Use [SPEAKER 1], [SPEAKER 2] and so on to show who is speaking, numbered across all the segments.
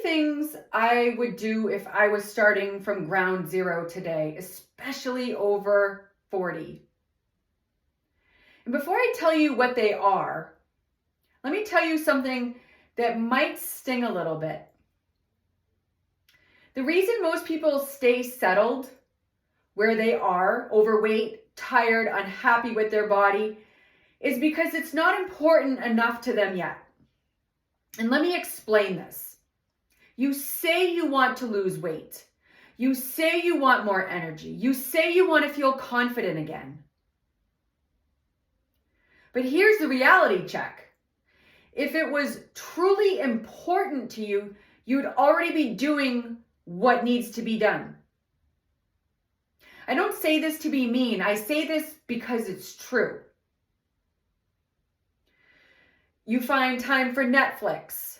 [SPEAKER 1] things I would do if I was starting from ground zero today, especially over 40. And before I tell you what they are, let me tell you something that might sting a little bit. The reason most people stay settled where they are, overweight, tired, unhappy with their body, is because it's not important enough to them yet. And let me explain this. You say you want to lose weight. You say you want more energy. You say you want to feel confident again. But here's the reality check. If it was truly important to you, you'd already be doing what needs to be done. I don't say this to be mean. I say this because it's true. You find time for Netflix.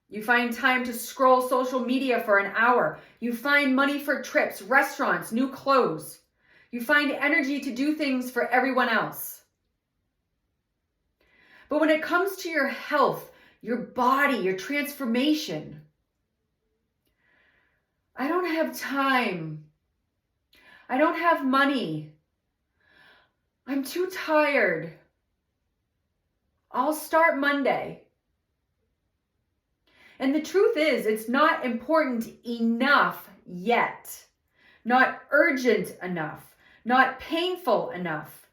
[SPEAKER 1] You find time to scroll social media for an hour. You find money for trips, restaurants, new clothes. You find energy to do things for everyone else. But when it comes to your health, your body, your transformation, I don't have time. I don't have money. I'm too tired. I'll start Monday. And the truth is, it's not important enough yet. Not urgent enough. Not painful enough.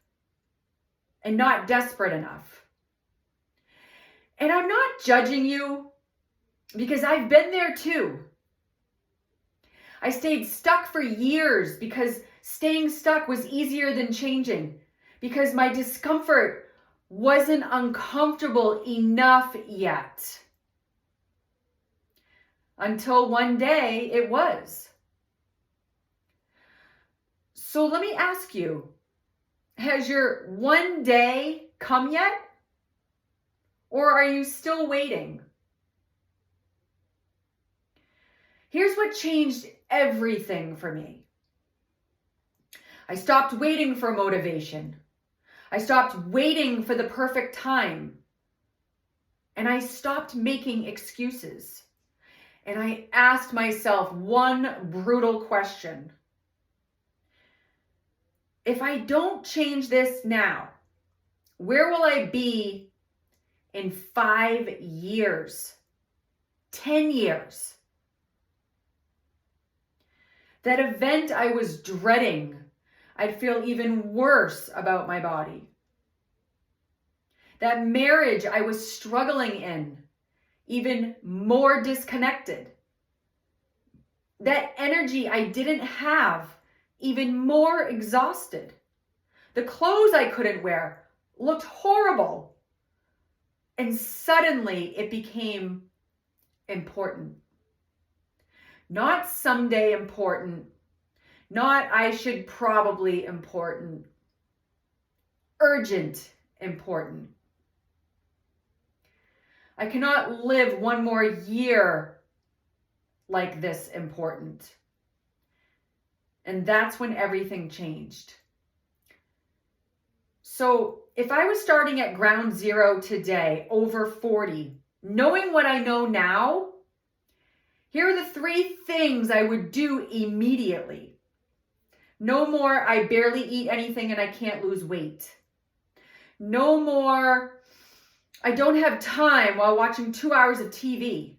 [SPEAKER 1] And not desperate enough. And I'm not judging you because I've been there too. I stayed stuck for years because staying stuck was easier than changing. Because my discomfort wasn't uncomfortable enough yet. Until one day it was. So let me ask you, has your one day come yet? Or are you still waiting? Here's what changed everything for me. I stopped waiting for motivation. I stopped waiting for the perfect time. And I stopped making excuses. And I asked myself one brutal question. If I don't change this now, where will I be in 5 years? 10 years? That event I was dreading, I'd feel even worse about my body. That marriage I was struggling in, even more disconnected. That energy I didn't have, even more exhausted. The clothes I couldn't wear looked horrible. And suddenly it became important. Not someday important. Not I should probably important. Urgent important. I cannot live one more year like this important. And that's when everything changed. So if I was starting at ground zero today, over 40, knowing what I know now, here are the 3 things I would do immediately. No more, I barely eat anything and I can't lose weight. No more, I don't have time while watching 2 hours of TV.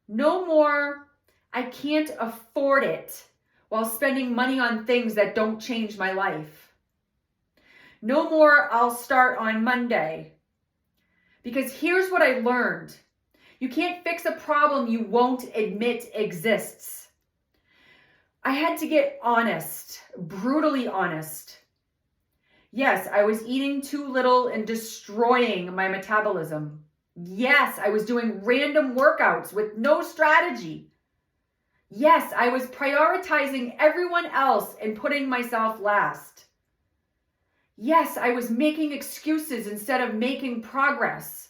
[SPEAKER 1] No more, I can't afford it while spending money on things that don't change my life. No more, I'll start on Monday. Because here's what I learned. You can't fix a problem you won't admit exists. I had to get honest, brutally honest. Yes, I was eating too little and destroying my metabolism. Yes, I was doing random workouts with no strategy. Yes, I was prioritizing everyone else and putting myself last. Yes, I was making excuses instead of making progress.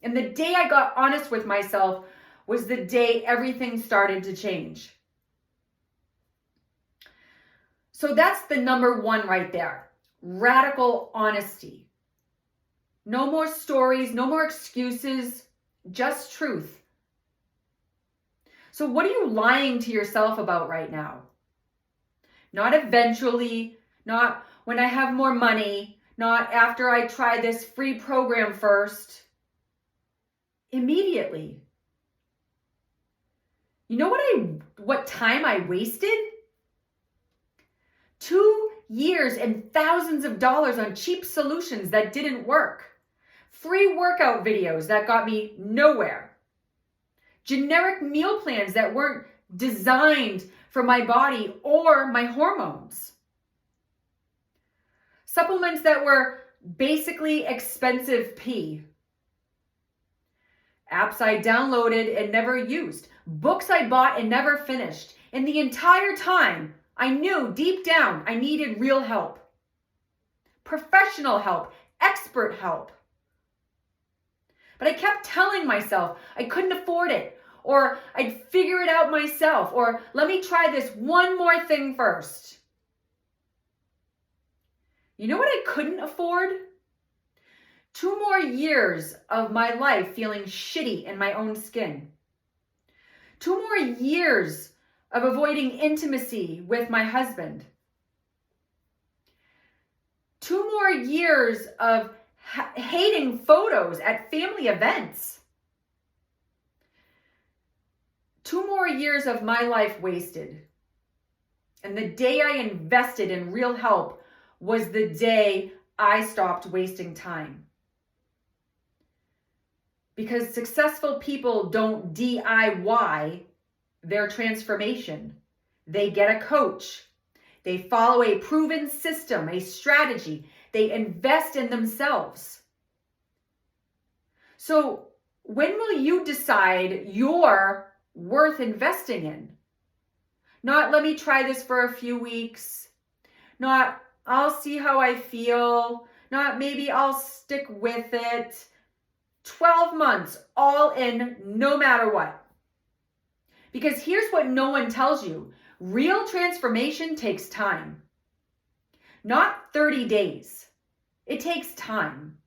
[SPEAKER 1] And the day I got honest with myself was the day everything started to change. So that's the number 1 right there. Radical honesty. No more stories, no more excuses, just truth. So what are you lying to yourself about right now? Not eventually, not when I have more money, not after I try this free program first. Immediately. You know what time I wasted? 2 years and thousands of dollars on cheap solutions that didn't work. Free workout videos that got me nowhere. Generic meal plans that weren't designed for my body or my hormones. Supplements that were basically expensive pee. Apps I downloaded and never used. Books I bought and never finished. And the entire time, I knew deep down I needed real help. Professional help, expert help. But I kept telling myself I couldn't afford it, or I'd figure it out myself, or let me try this one more thing first. You know what I couldn't afford? 2 more years of my life feeling shitty in my own skin. 2 more years of avoiding intimacy with my husband. 2 more years of hating photos at family events. 2 more years of my life wasted. And the day I invested in real help was the day I stopped wasting time. Because successful people don't DIY their transformation. They get a coach. They follow a proven system, a strategy. They invest in themselves. So when will you decide you're worth investing in? Not let me try this for a few weeks. Not I'll see how I feel. Not maybe I'll stick with it. 12 months, all in, no matter what. Because here's what no one tells you. Real transformation takes time. Not 30 days. It takes time.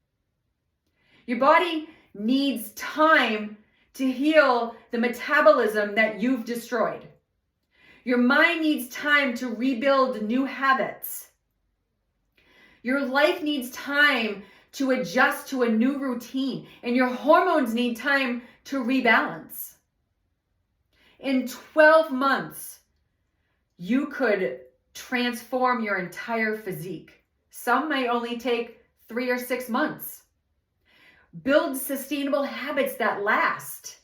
[SPEAKER 1] Your body needs time to heal the metabolism that you've destroyed. Your mind needs time to rebuild new habits. Your life needs time to adjust to a new routine, and your hormones need time to rebalance. In 12 months, you could transform your entire physique. Some may only take 3 or 6 months. Build sustainable habits that last.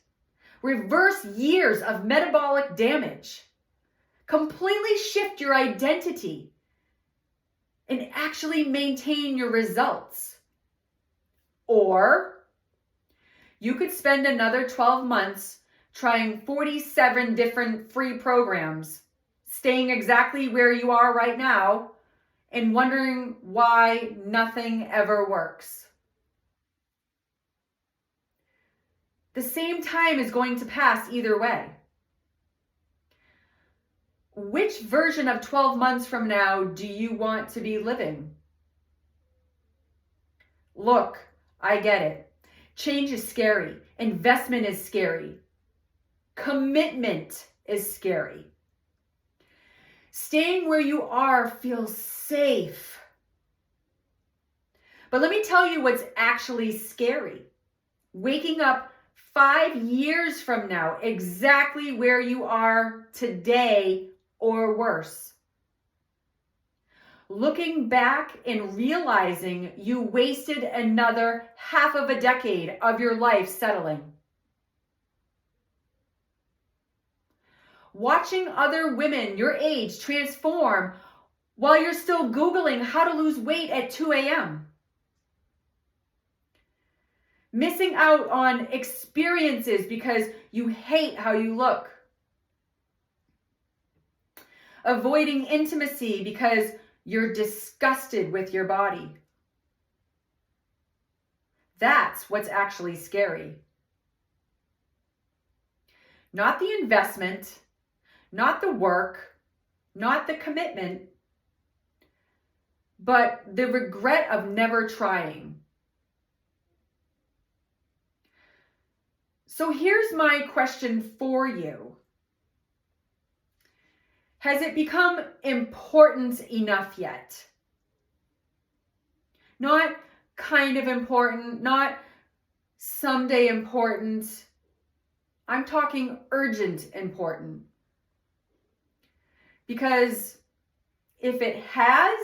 [SPEAKER 1] Reverse years of metabolic damage. Completely shift your identity and actually maintain your results. Or you could spend another 12 months trying 47 different free programs, staying exactly where you are right now, and wondering why nothing ever works. The same time is going to pass either way. Which version of 12 months from now do you want to be living? Look, I get it. Change is scary. Investment is scary. Commitment is scary. Staying where you are feels safe. But let me tell you what's actually scary. Waking up 5 years from now, exactly where you are today or worse. Looking back and realizing you wasted another half of a decade of your life settling. Watching other women your age transform while you're still Googling how to lose weight at 2 a.m. Missing out on experiences because you hate how you look. Avoiding intimacy because you're disgusted with your body. That's what's actually scary. Not the investment, not the work, not the commitment, but the regret of never trying. So here's my question for you. Has it become important enough yet? Not kind of important, not someday important. I'm talking urgent important. Because if it has,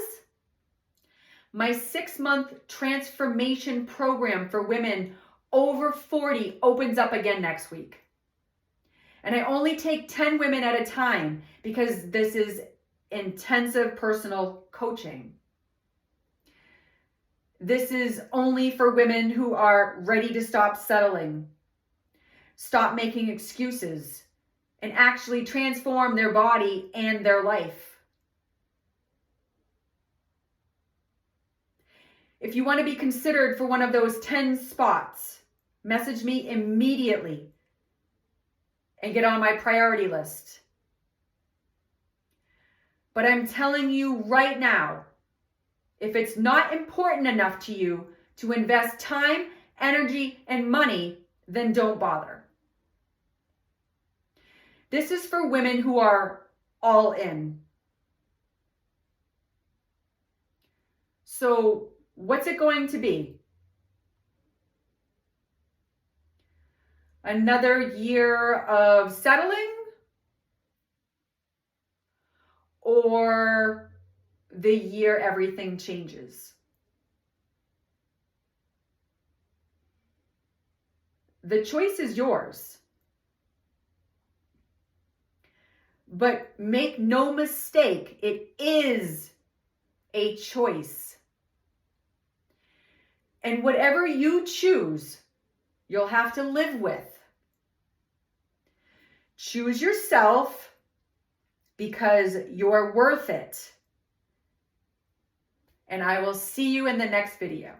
[SPEAKER 1] my 6-month transformation program for women over 40 opens up again next week. And I only take 10 women at a time because this is intensive personal coaching. This is only for women who are ready to stop settling, stop making excuses, and actually transform their body and their life. If you want to be considered for one of those 10 spots, message me immediately and get on my priority list. But I'm telling you right now, if it's not important enough to you to invest time, energy, and money, then don't bother. This is for women who are all in. So, what's it going to be? Another year of settling? Or the year everything changes? The choice is yours. But make no mistake, it is a choice. And whatever you choose, you'll have to live with. Choose yourself because you're worth it. And I will see you in the next video.